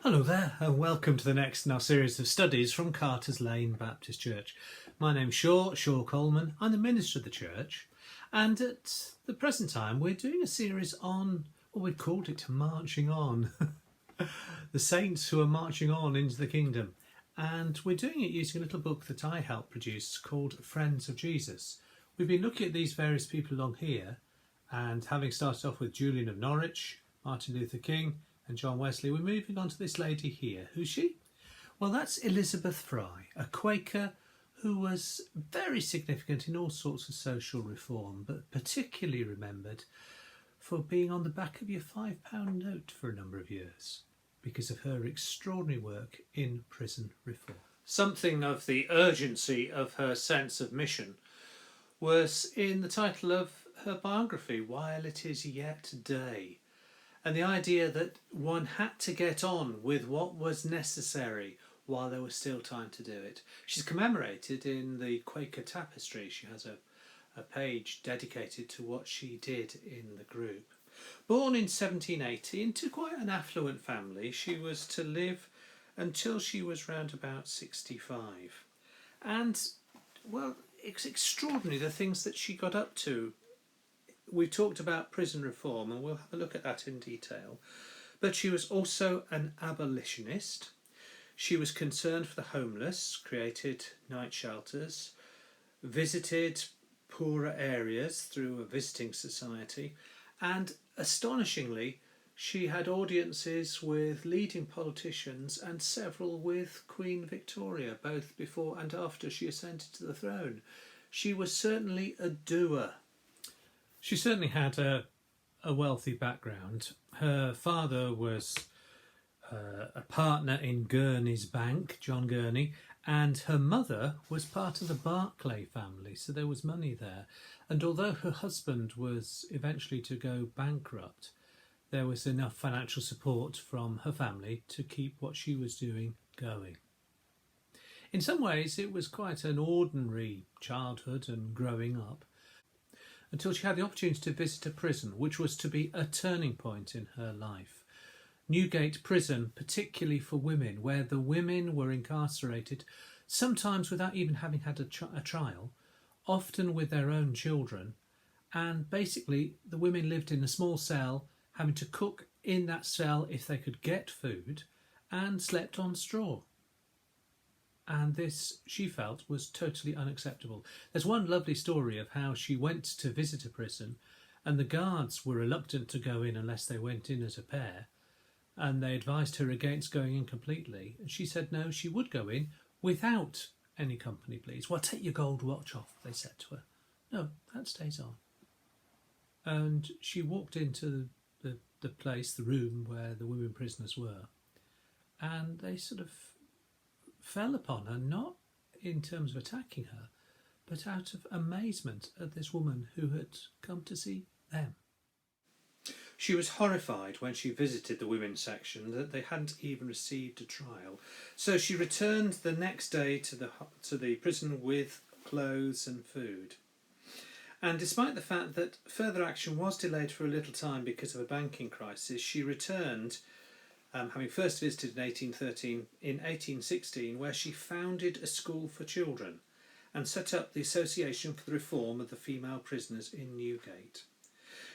Hello there, and welcome to the next in our series of studies from Carter's Lane Baptist Church. My name's Shaw Coleman. I'm the minister of the church, and at the present time we're doing a series on, well, we've called it Marching On, the saints who are marching on into the kingdom. And we're doing it using a little book that I helped produce called Friends of Jesus. We've been looking at these various people along here, and having started off with Julian of Norwich, Martin Luther King, and John Wesley, we're moving on to this lady here. Who's she? Well, that's Elizabeth Fry, a Quaker who was very significant in all sorts of social reform, but particularly remembered for being on the back of your £5 note for a number of years because of her extraordinary work in prison reform. Something of the urgency of her sense of mission was in the title of her biography, While It Is Yet Day. And the idea that one had to get on with what was necessary while there was still time to do it. She's commemorated in the Quaker Tapestry. She has a page dedicated to what she did in the group. Born in 1780 into quite an affluent family, she was to live until she was round about 65. And, well, it's extraordinary the things that she got up to. We've talked about prison reform and we'll have a look at that in detail. But she was also an abolitionist. She was concerned for the homeless, created night shelters, visited poorer areas through a visiting society, and astonishingly, she had audiences with leading politicians and several with Queen Victoria, both before and after she ascended to the throne. She was certainly a doer. She certainly had a wealthy background. Her father was a partner in Gurney's Bank, John Gurney, and her mother was part of the Barclay family, so there was money there. And although her husband was eventually to go bankrupt, there was enough financial support from her family to keep what she was doing going. In some ways, it was quite an ordinary childhood and growing up, until she had the opportunity to visit a prison, which was to be a turning point in her life. Newgate Prison, particularly for women, where the women were incarcerated, sometimes without even having had a trial, often with their own children, and basically the women lived in a small cell, having to cook in that cell if they could get food, and slept on straw. And this, she felt, was totally unacceptable. There's one lovely story of how she went to visit a prison and the guards were reluctant to go in unless they went in as a pair, and they advised her against going in completely. And she said no, she would go in without any company, please. Well, take your gold watch off, they said to her. No, that stays on. And she walked into the place, the room where the women prisoners were, and they sort of fell upon her, not in terms of attacking her, but out of amazement at this woman who had come to see them. She was horrified when she visited the women's section that they hadn't even received a trial. So she returned the next day to the prison with clothes and food. And despite the fact that further action was delayed for a little time because of a banking crisis, she returned, having first visited in 1813, in 1816, where she founded a school for children and set up the Association for the Reform of the Female Prisoners in Newgate.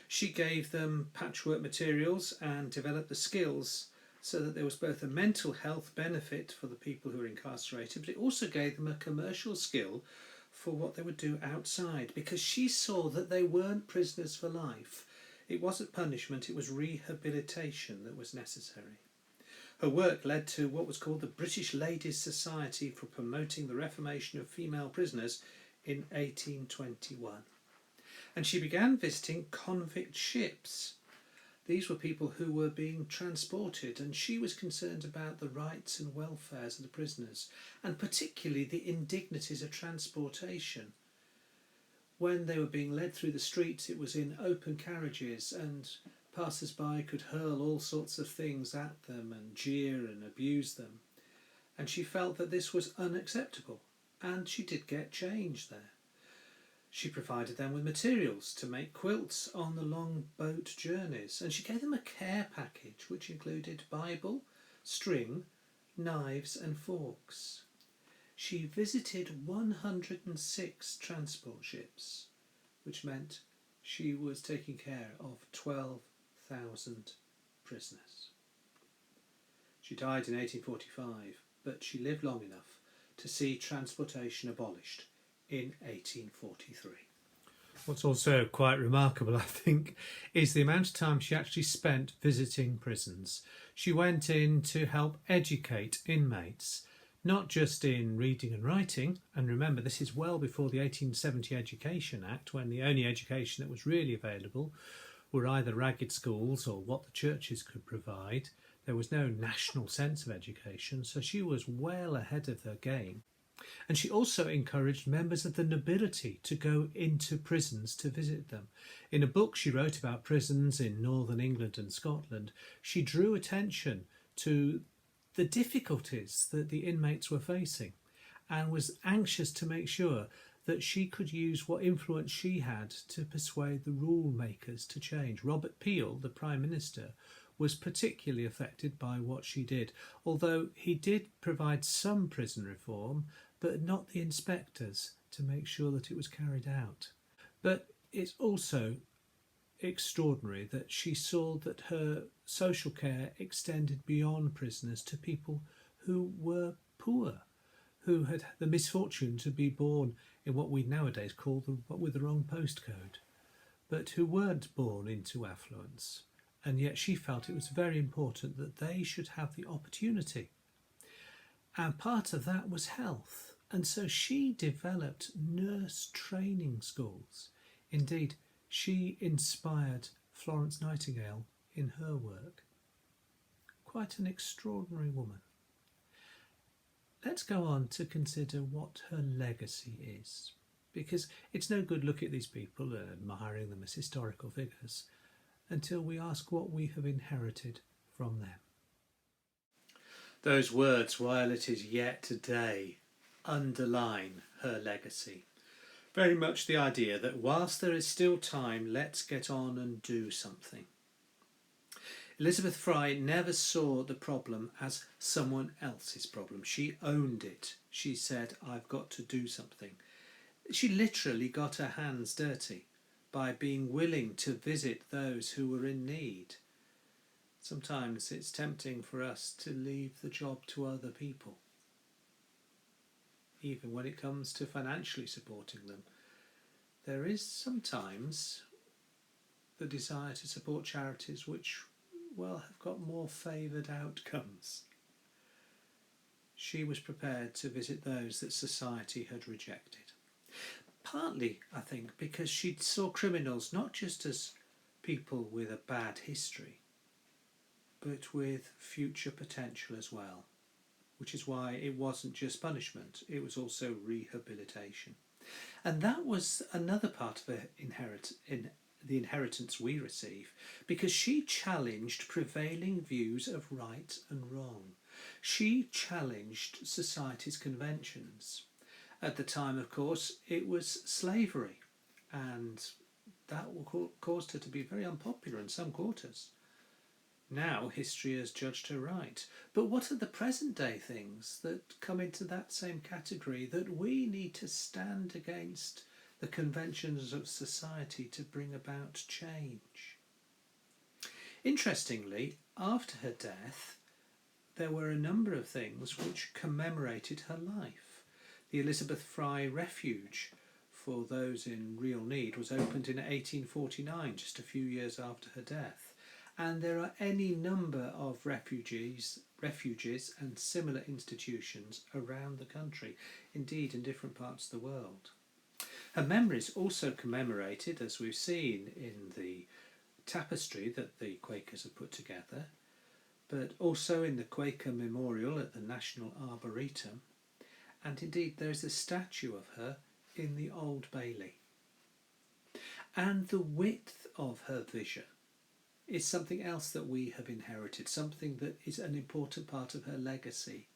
She gave them patchwork materials and developed the skills so that there was both a mental health benefit for the people who were incarcerated, but it also gave them a commercial skill for what they would do outside, because she saw that they weren't prisoners for life. It wasn't punishment, it was rehabilitation that was necessary. Her work led to what was called the British Ladies' Society for Promoting the Reformation of Female Prisoners in 1821. And she began visiting convict ships. These were people who were being transported, and she was concerned about the rights and welfares of the prisoners, and particularly the indignities of transportation. When they were being led through the streets, it was in open carriages, and passers-by could hurl all sorts of things at them and jeer and abuse them. And she felt that this was unacceptable, and she did get change there. She provided them with materials to make quilts on the long boat journeys, and she gave them a care package which included Bible, string, knives and forks. She visited 106 transport ships, which meant she was taking care of 12,000 prisoners. She died in 1845, but she lived long enough to see transportation abolished in 1843. What's also quite remarkable, I think, is the amount of time she actually spent visiting prisons. She went in to help educate inmates, not just in reading and writing, and remember this is well before the 1870 Education Act, when the only education that was really available were either ragged schools or what the churches could provide. There was no national sense of education, so she was well ahead of her game. And she also encouraged members of the nobility to go into prisons to visit them. In a book she wrote about prisons in northern England and Scotland, she drew attention to the difficulties that the inmates were facing and was anxious to make sure that she could use what influence she had to persuade the rule makers to change. Robert Peel, the Prime Minister, was particularly affected by what she did, although he did provide some prison reform, but not the inspectors to make sure that it was carried out. But it's also extraordinary that she saw that her social care extended beyond prisoners to people who were poor, who had the misfortune to be born in what we nowadays call with the wrong postcode, but who weren't born into affluence. And yet she felt it was very important that they should have the opportunity. And part of that was health. And so she developed nurse training schools. Indeed, she inspired Florence Nightingale in her work. Quite an extraordinary woman. Let's go on to consider what her legacy is, because it's no good looking at these people and admiring them as historical figures until we ask what we have inherited from them. Those words, while it is yet today, underline her legacy. Very much the idea that whilst there is still time, let's get on and do something. Elizabeth Fry never saw the problem as someone else's problem. She owned it. She said, I've got to do something. She literally got her hands dirty by being willing to visit those who were in need. Sometimes it's tempting for us to leave the job to other people, even when it comes to financially supporting them. There is sometimes the desire to support charities which, well, have got more favoured outcomes. She was prepared to visit those that society had rejected. Partly, I think, because she saw criminals not just as people with a bad history, but with future potential as well, which is why it wasn't just punishment, it was also rehabilitation. And that was another part of the inheritance we receive, because she challenged prevailing views of right and wrong. She challenged society's conventions. At the time, of course, it was slavery, and that caused her to be very unpopular in some quarters. Now history has judged her right. But what are the present day things that come into that same category that we need to stand against the conventions of society to bring about change? Interestingly, after her death, there were a number of things which commemorated her life. The Elizabeth Fry Refuge for those in real need was opened in 1849, just a few years after her death. And there are any number of refuges and similar institutions around the country, indeed in different parts of the world. Her memory is also commemorated, as we've seen in the tapestry that the Quakers have put together, but also in the Quaker Memorial at the National Arboretum, and indeed there is a statue of her in the Old Bailey. And the width of her vision is something else that we have inherited, something that is an important part of her legacy.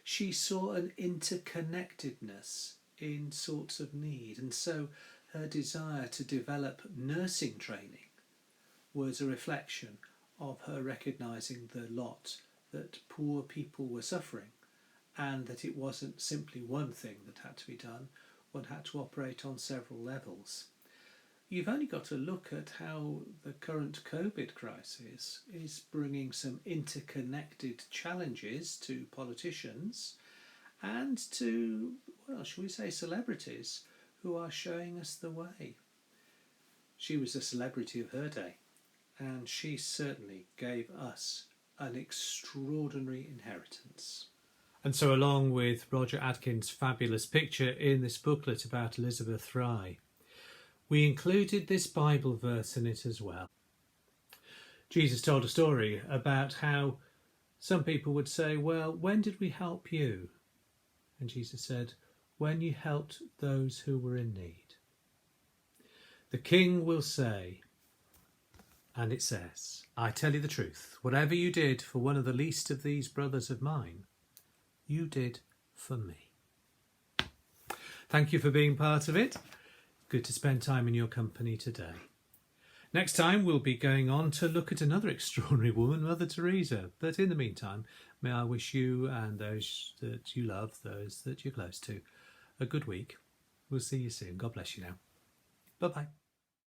She saw an interconnectedness in sorts of need, and so her desire to develop nursing training was a reflection of her recognising the lot that poor people were suffering, and that it wasn't simply one thing that had to be done. One had to operate on several levels. You've only got to look at how the current COVID crisis is bringing some interconnected challenges to politicians and to, well, shall we say, celebrities who are showing us the way. She was a celebrity of her day, and she certainly gave us an extraordinary inheritance. And so, along with Roger Atkins' fabulous picture in this booklet about Elizabeth Rye, we included this Bible verse in it as well. Jesus told a story about how some people would say, well, when did we help you? And Jesus said, when you helped those who were in need. The King will say, and it says, I tell you the truth, whatever you did for one of the least of these brothers of mine, you did for me. Thank you for being part of it. Good to spend time in your company today. Next time we'll be going on to look at another extraordinary woman, Mother Teresa. But in the meantime, may I wish you and those that you love, those that you're close to, a good week. We'll see you soon. God bless you now. Bye-bye.